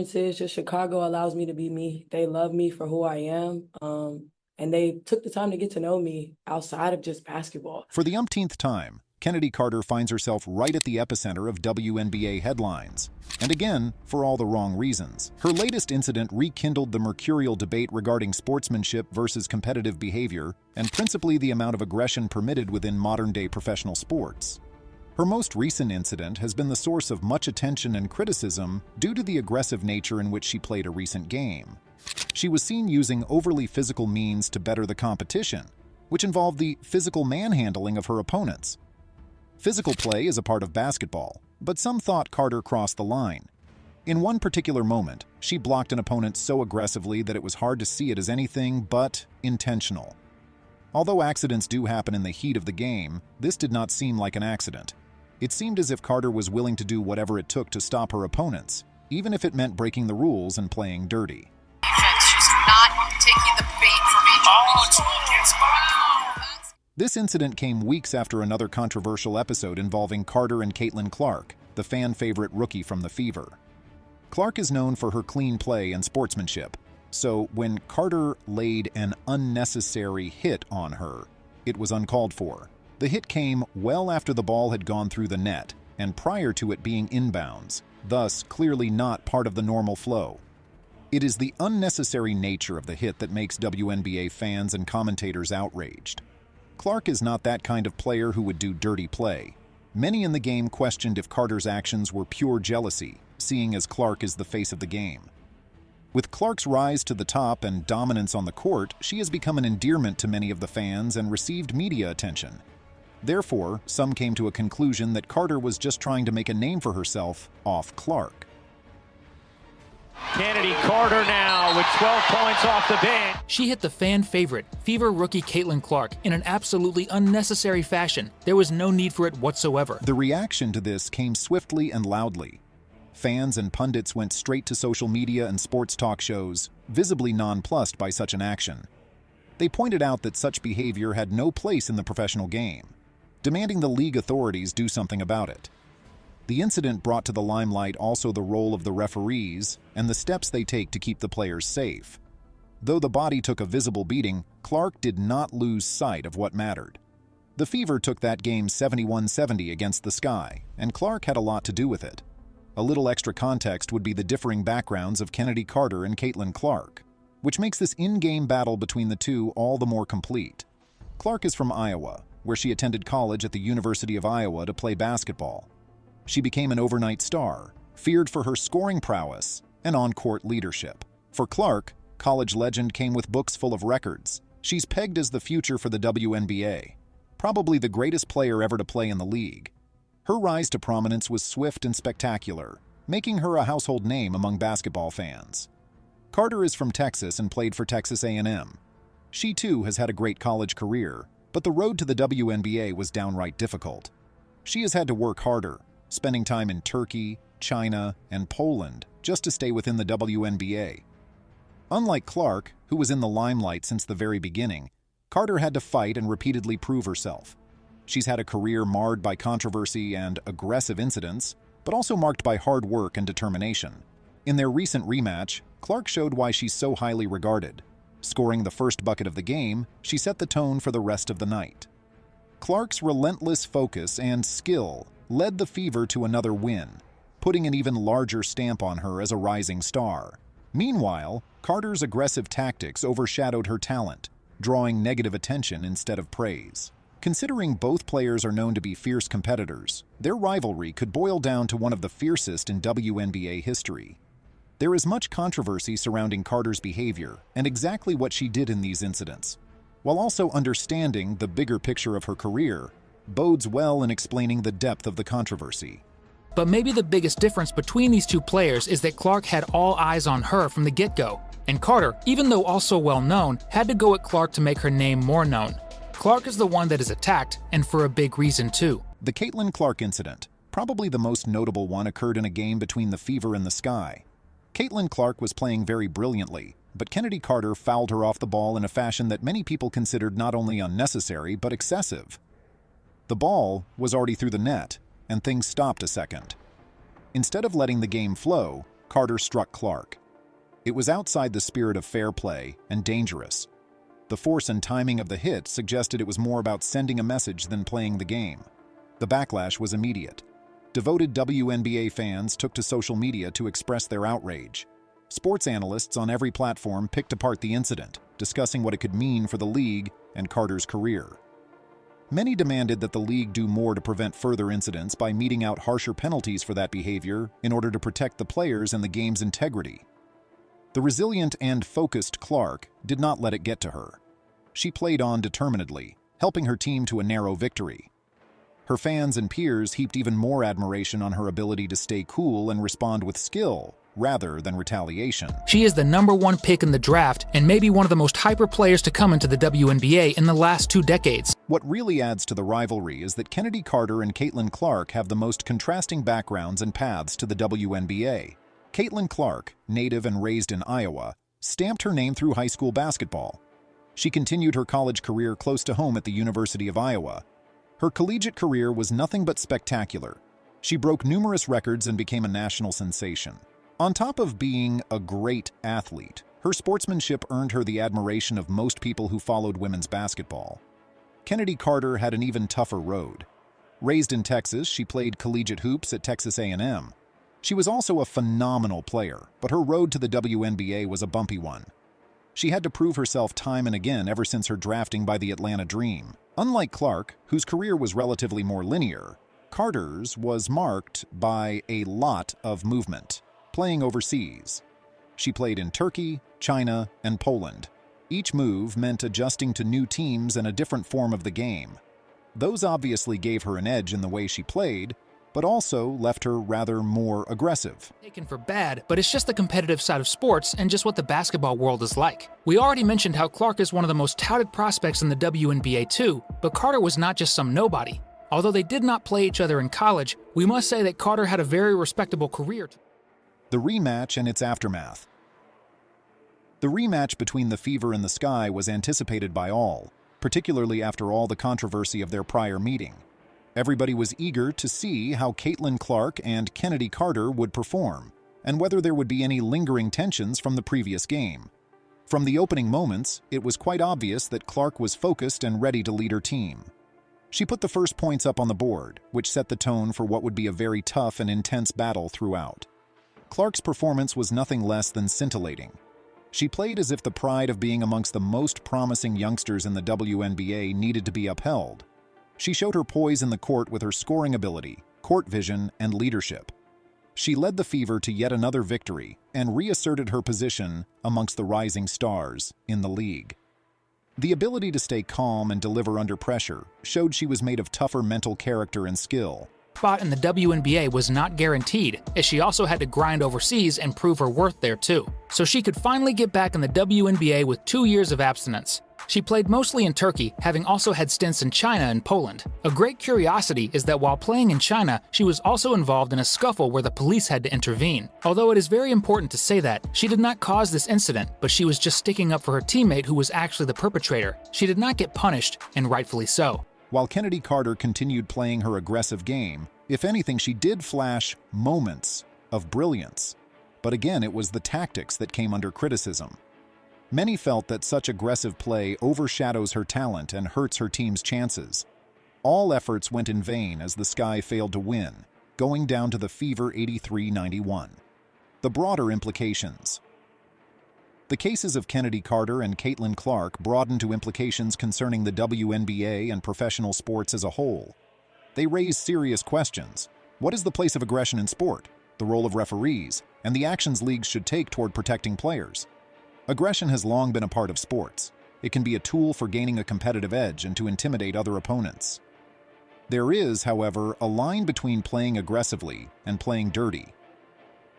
Is just Chicago allows me to be me. They love me for who I am. And they took the time to get to know me outside of just basketball. For the umpteenth time, Kennedy Carter finds herself right at the epicenter of WNBA headlines. And again, for all the wrong reasons. Her latest incident rekindled the mercurial debate regarding sportsmanship versus competitive behavior, and principally the amount of aggression permitted within modern-day professional sports. Her most recent incident has been the source of much attention and criticism due to the aggressive nature in which she played a recent game. She was seen using overly physical means to better the competition, which involved the physical manhandling of her opponents. Physical play is a part of basketball, but some thought Carter crossed the line. In one particular moment, she blocked an opponent so aggressively that it was hard to see it as anything but intentional. Although accidents do happen in the heat of the game, this did not seem like an accident. It seemed as if Carter was willing to do whatever it took to stop her opponents, even if it meant breaking the rules and playing dirty. She's not taking the bait from This incident came weeks after another controversial episode involving Carter and Caitlin Clark, the fan-favorite rookie from the Fever. Clark is known for her clean play and sportsmanship, so when Carter laid an unnecessary hit on her, it was uncalled for. The hit came well after the ball had gone through the net and prior to it being inbounds, thus clearly not part of the normal flow. It is the unnecessary nature of the hit that makes WNBA fans and commentators outraged. Clark is not that kind of player who would do dirty play. Many in the game questioned if Carter's actions were pure jealousy, seeing as Clark is the face of the game. With Clark's rise to the top and dominance on the court, she has become an endearment to many of the fans and received media attention. Therefore, some came to a conclusion that Carter was just trying to make a name for herself off Clark. Kennedy Carter now with 12 points off the bench. She hit the fan favorite, Fever rookie Caitlin Clark, in an absolutely unnecessary fashion. There was no need for it whatsoever. The reaction to this came swiftly and loudly. Fans and pundits went straight to social media and sports talk shows, visibly nonplussed by such an action. They pointed out that such behavior had no place in the professional game, demanding the league authorities do something about it. The incident brought to the limelight also the role of the referees and the steps they take to keep the players safe. Though the body took a visible beating, Clark did not lose sight of what mattered. The Fever took that game 71-70 against the Sky, and Clark had a lot to do with it. A little extra context would be the differing backgrounds of Kennedy Carter and Caitlin Clark, which makes this in-game battle between the two all the more complete. Clark is from Iowa, where she attended college at the University of Iowa to play basketball. She became an overnight star, feared for her scoring prowess and on-court leadership. For Clark, college legend came with books full of records. She's pegged as the future for the WNBA, probably the greatest player ever to play in the league. Her rise to prominence was swift and spectacular, making her a household name among basketball fans. Carter is from Texas and played for Texas A&M. She too has had a great college career, but the road to the WNBA was downright difficult. She has had to work harder, spending time in Turkey, China, and Poland just to stay within the WNBA. Unlike Clark, who was in the limelight since the very beginning, Carter had to fight and repeatedly prove herself. She's had a career marred by controversy and aggressive incidents, but also marked by hard work and determination. In their recent rematch, Clark showed why she's so highly regarded. Scoring the first bucket of the game, she set the tone for the rest of the night. Clark's relentless focus and skill led the Fever to another win, putting an even larger stamp on her as a rising star. Meanwhile, Carter's aggressive tactics overshadowed her talent, drawing negative attention instead of praise. Considering both players are known to be fierce competitors, their rivalry could boil down to one of the fiercest in WNBA history. There is much controversy surrounding Carter's behavior and exactly what she did in these incidents, while also understanding the bigger picture of her career bodes well in explaining the depth of the controversy. But maybe the biggest difference between these two players is that Clark had all eyes on her from the get-go, and Carter, even though also well-known, had to go at Clark to make her name more known. Clark is the one that is attacked, and for a big reason too. The Caitlin Clark incident, probably the most notable one, occurred in a game between the Fever and the Sky. Caitlin Clark was playing very brilliantly, but Kennedy Carter fouled her off the ball in a fashion that many people considered not only unnecessary but excessive. The ball was already through the net, and things stopped a second. Instead of letting the game flow, Carter struck Clark. It was outside the spirit of fair play and dangerous. The force and timing of the hit suggested it was more about sending a message than playing the game. The backlash was immediate. Devoted WNBA fans took to social media to express their outrage. Sports analysts on every platform picked apart the incident, discussing what it could mean for the league and Carter's career. Many demanded that the league do more to prevent further incidents by meting out harsher penalties for that behavior in order to protect the players and the game's integrity. The resilient and focused Clark did not let it get to her. She played on determinedly, helping her team to a narrow victory. Her fans and peers heaped even more admiration on her ability to stay cool and respond with skill, rather than retaliation. She is the #1 pick in the draft and maybe one of the most hyper players to come into the WNBA in the last 2 decades. What really adds to the rivalry is that Kennedy Carter and Caitlin Clark have the most contrasting backgrounds and paths to the WNBA. Caitlin Clark, native and raised in Iowa, stamped her name through high school basketball. She continued her college career close to home at the University of Iowa. Her collegiate career was nothing but spectacular. She broke numerous records and became a national sensation. On top of being a great athlete, her sportsmanship earned her the admiration of most people who followed women's basketball. Kennedy Carter had an even tougher road. Raised in Texas, she played collegiate hoops at Texas A&M. She was also a phenomenal player, but her road to the WNBA was a bumpy one. She had to prove herself time and again ever since her drafting by the Atlanta Dream. Unlike Clark, whose career was relatively more linear, Carter's was marked by a lot of movement, playing overseas. She played in Turkey, China, and Poland. Each move meant adjusting to new teams and a different form of the game. Those obviously gave her an edge in the way she played, but also left her rather more aggressive. Taken for bad, but it's just the competitive side of sports and just what the basketball world is like. We already mentioned how Clark is one of the most touted prospects in the WNBA too, but Carter was not just some nobody. Although they did not play each other in college, we must say that Carter had a very respectable career. The rematch and its aftermath. The rematch between the Fever and the Sky was anticipated by all, particularly after all the controversy of their prior meeting. Everybody was eager to see how Caitlin Clark and Kennedy Carter would perform, and whether there would be any lingering tensions from the previous game. From the opening moments, it was quite obvious that Clark was focused and ready to lead her team. She put the first points up on the board, which set the tone for what would be a very tough and intense battle throughout. Clark's performance was nothing less than scintillating. She played as if the pride of being amongst the most promising youngsters in the WNBA needed to be upheld. She showed her poise in the court with her scoring ability, court vision, and leadership. She led the Fever to yet another victory and reasserted her position amongst the rising stars in the league. The ability to stay calm and deliver under pressure showed she was made of tougher mental character and skill. Spot in the WNBA was not guaranteed, as she also had to grind overseas and prove her worth there too. So she could finally get back in the WNBA with 2 years of abstinence. She played mostly in Turkey, having also had stints in China and Poland. A great curiosity is that while playing in China, she was also involved in a scuffle where the police had to intervene. Although it is very important to say that, she did not cause this incident, but she was just sticking up for her teammate who was actually the perpetrator. She did not get punished, and rightfully so. While Kennedy Carter continued playing her aggressive game, if anything, she did flash moments of brilliance. But again, it was the tactics that came under criticism. Many felt that such aggressive play overshadows her talent and hurts her team's chances. All efforts went in vain as the Sky failed to win, going down to the Fever 83-91. The broader implications. The cases of Kennedy Carter and Caitlin Clark broadened to implications concerning the WNBA and professional sports as a whole. They raise serious questions. What is the place of aggression in sport, the role of referees, and the actions leagues should take toward protecting players? Aggression has long been a part of sports. It can be a tool for gaining a competitive edge and to intimidate other opponents. There is, however, a line between playing aggressively and playing dirty.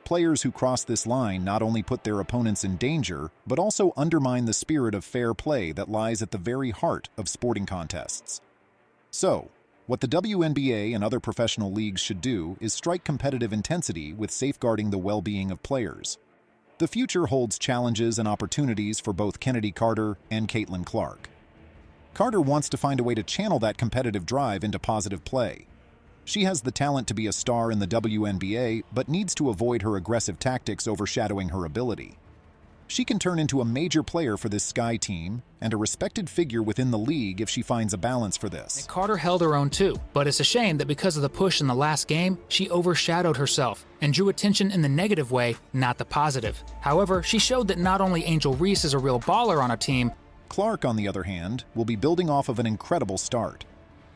Players who cross this line not only put their opponents in danger, but also undermine the spirit of fair play that lies at the very heart of sporting contests. So, what the WNBA and other professional leagues should do is strike competitive intensity with safeguarding the well-being of players. The future holds challenges and opportunities for both Kennedy Carter and Caitlin Clark. Carter wants to find a way to channel that competitive drive into positive play. She has the talent to be a star in the WNBA, but needs to avoid her aggressive tactics overshadowing her ability. She can turn into a major player for this Sky team and a respected figure within the league if she finds a balance for this. Carter held her own too, but it's a shame that because of the push in the last game, she overshadowed herself and drew attention in the negative way, not the positive. However, she showed that not only Angel Reese is a real baller on a team, Clark, on the other hand, will be building off of an incredible start.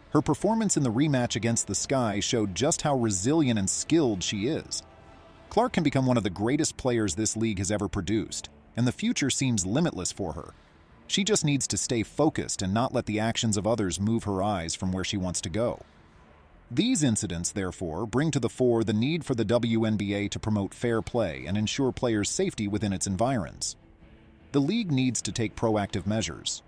Her performance in the rematch against the Sky showed just how resilient and skilled she is. Clark can become one of the greatest players this league has ever produced, and the future seems limitless for her. She just needs to stay focused and not let the actions of others move her eyes from where she wants to go. These incidents, therefore, bring to the fore the need for the WNBA to promote fair play and ensure players' safety within its environs. The league needs to take proactive measures,